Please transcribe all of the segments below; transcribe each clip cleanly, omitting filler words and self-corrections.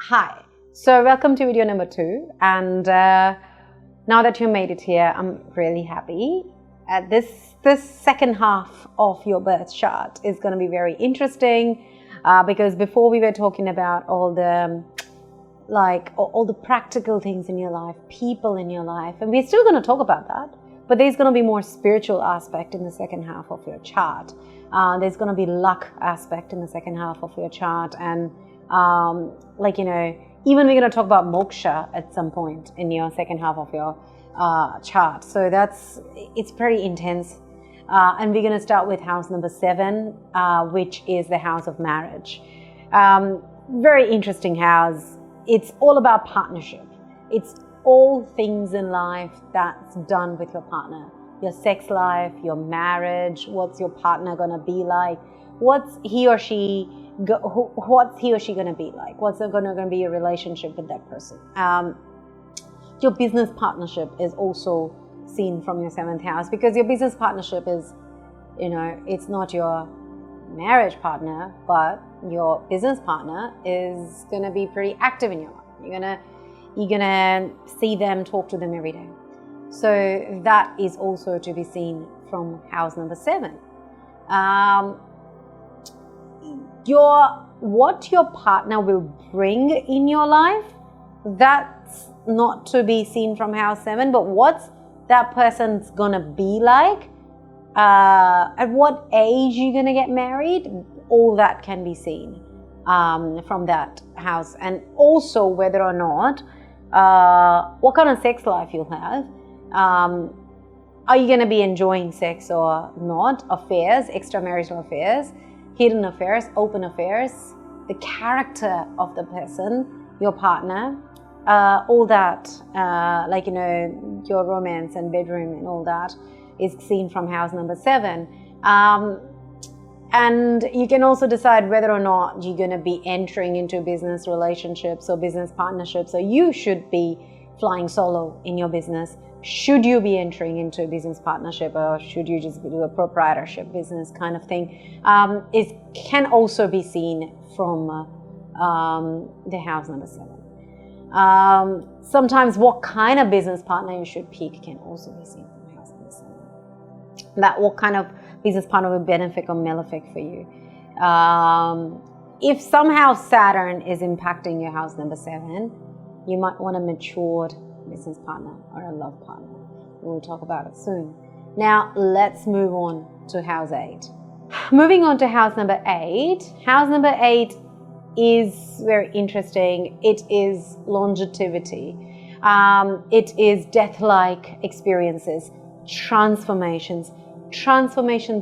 Hi, so welcome to video number 2, and now that you made it here, I'm really happy. This second half of your birth chart is going to be very interesting because before we were talking about all the practical things in your life, people in your life, and we're still going to talk about that, but there's going to be more spiritual aspect in the second half of your chart. There's going to be luck aspect in the second half of your chart, and even we're going to talk about moksha at some point in your second half of your chart. So it's pretty intense. And we're going to start with house number 7, which is the house of marriage. Very interesting house. It's all about partnership. It's all things in life that's done with your partner. Your sex life, your marriage, what's your partner going to be like? What's he or she going to be like? What's going to be your relationship with that person? Your business partnership is also seen from your 7th house, because your business partnership is, it's not your marriage partner, but your business partner is going to be pretty active in your life. You're gonna see them, talk to them every day. So that is also to be seen from house number 7. What your partner will bring in your life, that's not to be seen from house 7, but what's that person's gonna be like, at what age you're gonna get married, all that can be seen from that house. And also whether or not what kind of sex life you'll have. Are you going to be enjoying sex or not? Affairs, extramarital affairs, hidden affairs, open affairs, the character of the person, your partner, all that, your romance and bedroom and all that is seen from house number 7. And you can also decide whether or not you're going to be entering into business relationships or business partnerships, or you should be flying solo in your business. Should you be entering into a business partnership, or should you just do a proprietorship business kind of thing? It can also be seen from the house number 7. Sometimes what kind of business partner you should pick can also be seen from house number 7. That what kind of business partner will benefit or malefic for you. If somehow Saturn is impacting your house number 7, you might want a matured business partner or a love partner. We'll talk about it soon. Now let's move on to house 8. Moving on to house number 8. House number 8 is very interesting. It is longevity. It is death-like experiences, transformation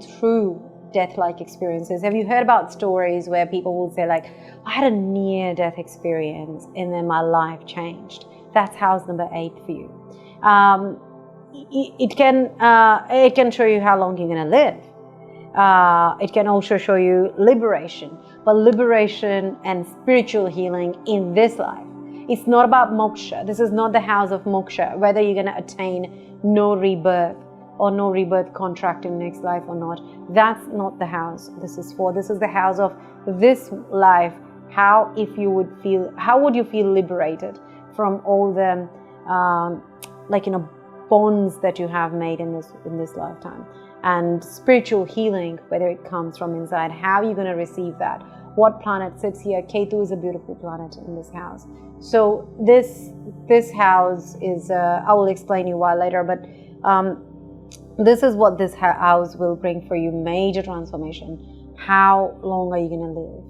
through death-like experiences. Have you heard about stories where people will say like, I had a near-death experience and then my life changed? That's house number 8 for you. It can show you how long you're going to live. It can also show you liberation, but liberation and spiritual healing in this life. It's not about moksha. This is not the house of moksha, whether you're going to attain no rebirth or no rebirth contract in next life or not. That's not the house this is for. This is the house of this life. How would you feel liberated from all the bonds that you have made in this lifetime, and spiritual healing, whether it comes from inside, how are you going to receive that? What planet sits here? Ketu is a beautiful planet in this house. So this house is I will explain you why later, but this is what this house will bring for you: major transformation. How long are you going to live?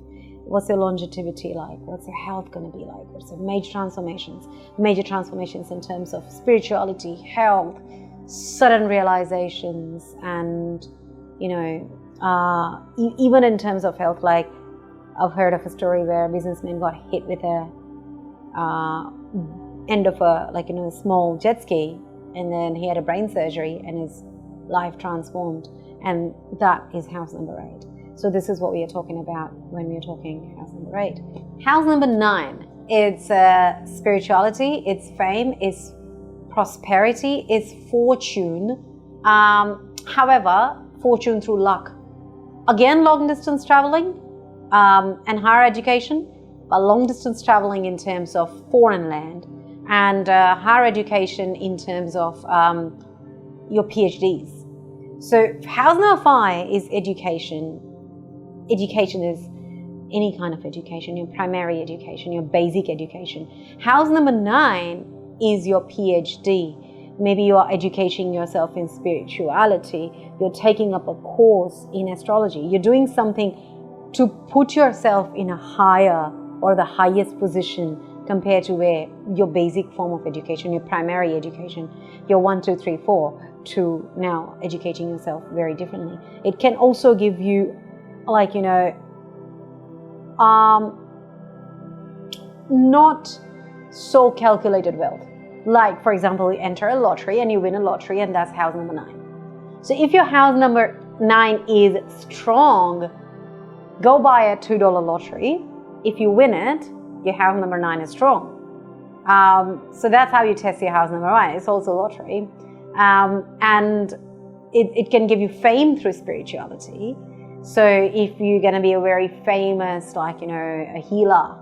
What's your longevity like? What's your health going to be like? What's your major transformations? Major transformations in terms of spirituality, health, sudden realizations, and even in terms of health. Like I've heard of a story where a businessman got hit with a end of a small jet ski, and then he had a brain surgery, and his life transformed, and that is house number 8. So this is what we are talking about when we are talking house number 8. House number 9, it's spirituality, it's fame, it's prosperity, it's fortune. However, fortune through luck. Again, long distance traveling and higher education. but long distance traveling in terms of foreign land, and higher education in terms of your PhDs. So house number 5 is education. Education is any kind of education, your primary education, your basic education. House number 9 is your PhD. Maybe you are educating yourself in spirituality. You're taking up a course in astrology. You're doing something to put yourself in a higher or the highest position compared to where your basic form of education, your primary education, your 1, 2, 3, 4, to now educating yourself very differently. It can also give you, like, not so calculated wealth. Like, for example, you enter a lottery and you win a lottery, and that's house number 9. So if your house number 9 is strong, go buy a $2 lottery. If you win it, your house number 9 is strong. So that's how you test your house number 9. It's also a lottery. And it can give you fame through spirituality. So if you're going to be a very famous, like, a healer,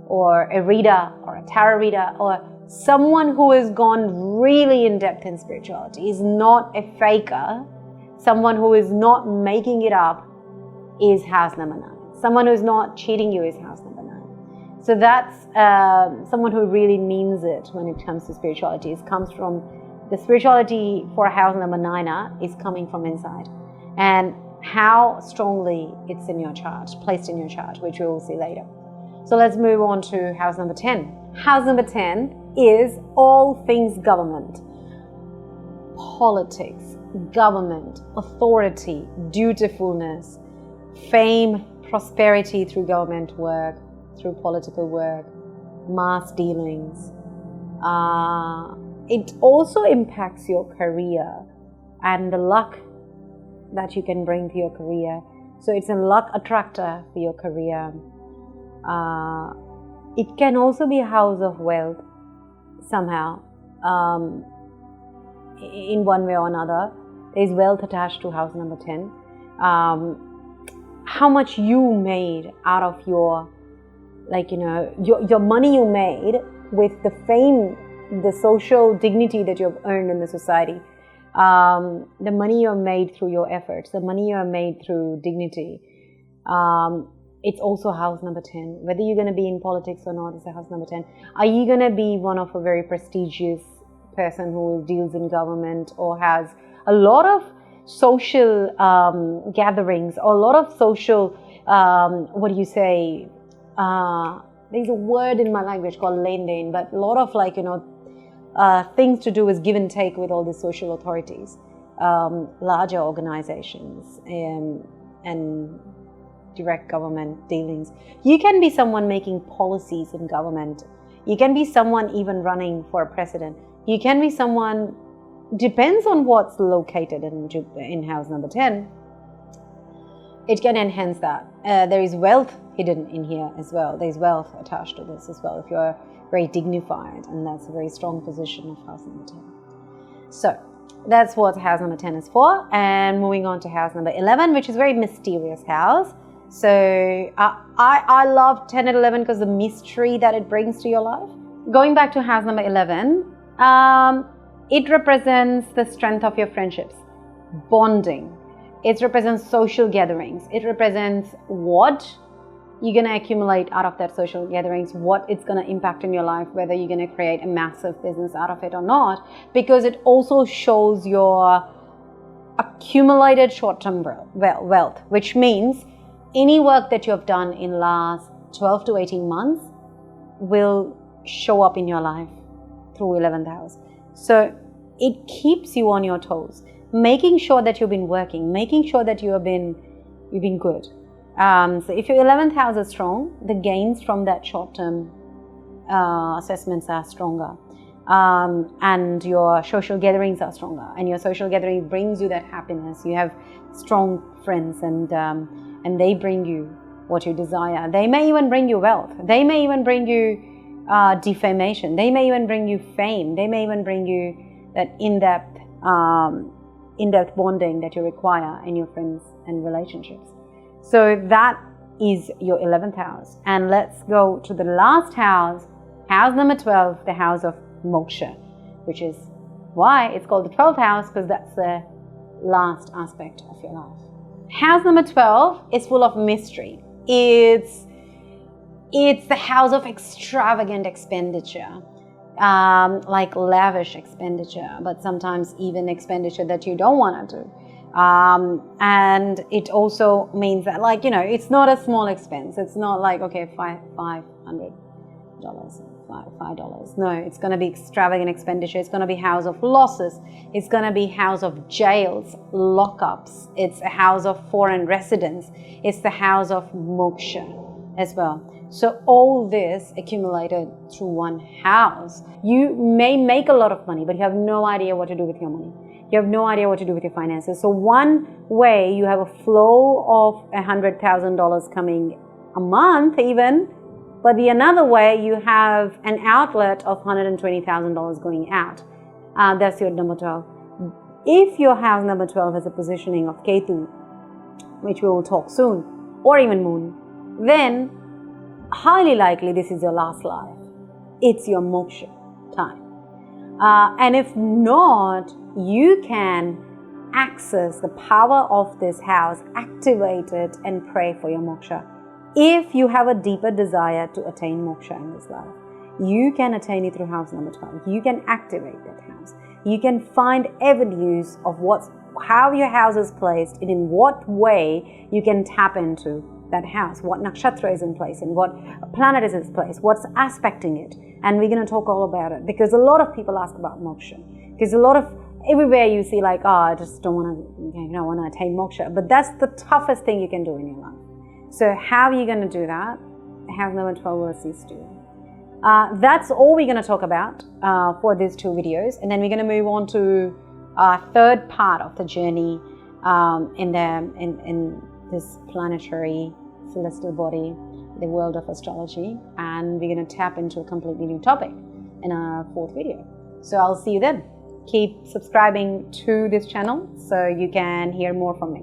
or a reader, or a tarot reader, or someone who has gone really in depth in spirituality, is not a faker, someone who is not making it up, is house number 9. Someone who's not cheating you is house number 9. So that's someone who really means it when it comes to spirituality. It comes from the spirituality for house number 9 is coming from inside, and how strongly it's in your chart, placed in your chart, which we will see later. So let's move on to house number 10. House number 10 is all things government, politics, government, authority, dutifulness, fame, prosperity through government work, through political work, mass dealings. It also impacts your career and the luck that you can bring to your career. So it's a luck attractor for your career. It can also be a house of wealth somehow, in one way or another. There's wealth attached to house number 10. How much you made out of your, your money you made with the fame, the social dignity that you've earned in the society, the money you have made through your efforts, the money you have made through dignity. It's also house number 10. Whether you're going to be in politics or not, it's a house number 10. Are you going to be one of a very prestigious person who deals in government or has a lot of social gatherings or a lot of social, there's a word in my language called len-den, but a lot of things to do with give and take with all the social authorities, larger organizations, and direct government dealings. You can be someone making policies in government. You can be someone even running for a president. You can be someone, depends on what's located in house number 10. It can enhance that. There is wealth hidden in here as well. There's wealth attached to this as well if you're very dignified, and that's a very strong position of house number 10. So that's what house number 10 is for. And moving on to house number 11, which is a very mysterious house. So I love 10 and 11 because the mystery that it brings to your life. Going back to house number 11, it represents the strength of your friendships, bonding. It represents social gatherings. It represents what you're going to accumulate out of that social gatherings, what it's going to impact in your life, whether you're going to create a massive business out of it or not, because it also shows your accumulated short-term wealth, which means any work that you have done in the last 12 to 18 months will show up in your life through 11th house. So it keeps you on your toes, making sure that you've been working, making sure that you've been good. So if your 11th house is strong, the gains from that short-term assessments are stronger, and your social gatherings are stronger, and your social gathering brings you that happiness. You have strong friends, and they bring you what you desire. They may even bring you wealth. They may even bring you defamation. They may even bring you fame. They may even bring you that in-depth bonding that you require in your friends and relationships. So that is your 11th house. And let's go to the last house, house number 12, the house of moksha, which is why it's called the 12th house, because that's the last aspect of your life. House number 12 is full of mystery. It's the house of extravagant expenditure, like lavish expenditure, but sometimes even expenditure that you don't want to do. And it also means that, like, you know, it's not a small expense. It's not like, okay, $500, $5. No, it's going to be extravagant expenditure. It's going to be house of losses. It's going to be house of jails, lockups. It's a house of foreign residence. It's the house of moksha as well. So all this accumulated through one house. You may make a lot of money, but you have no idea what to do with your money. You have no idea what to do with your finances. So one way you have a flow of $100,000 coming a month even, but the another way you have an outlet of $120,000 going out. That's your number 12. If your house number 12 has a positioning of Ketu, which we will talk soon, or even Moon, then highly likely this is your last life. It's your moksha time. And if not, you can access the power of this house, activate it, and pray for your moksha. If you have a deeper desire to attain moksha in this life, you can attain it through house number 12. You can activate that house. You can find avenues of how your house is placed and in what way you can tap into that house, what nakshatra is in place and what planet is in place, what's aspecting it. And we're going to talk all about it, because a lot of people ask about moksha. Because everywhere you see, like, oh, I just don't want to attain moksha. But that's the toughest thing you can do in your life. So how are you going to do that? House number 12 will assist you. That's all we're going to talk about for these two videos. And then we're going to move on to our third part of the journey in this planetary celestial body, the world of astrology. And we're going to tap into a completely new topic in our fourth video. So I'll see you then. Keep subscribing to this channel so you can hear more from me.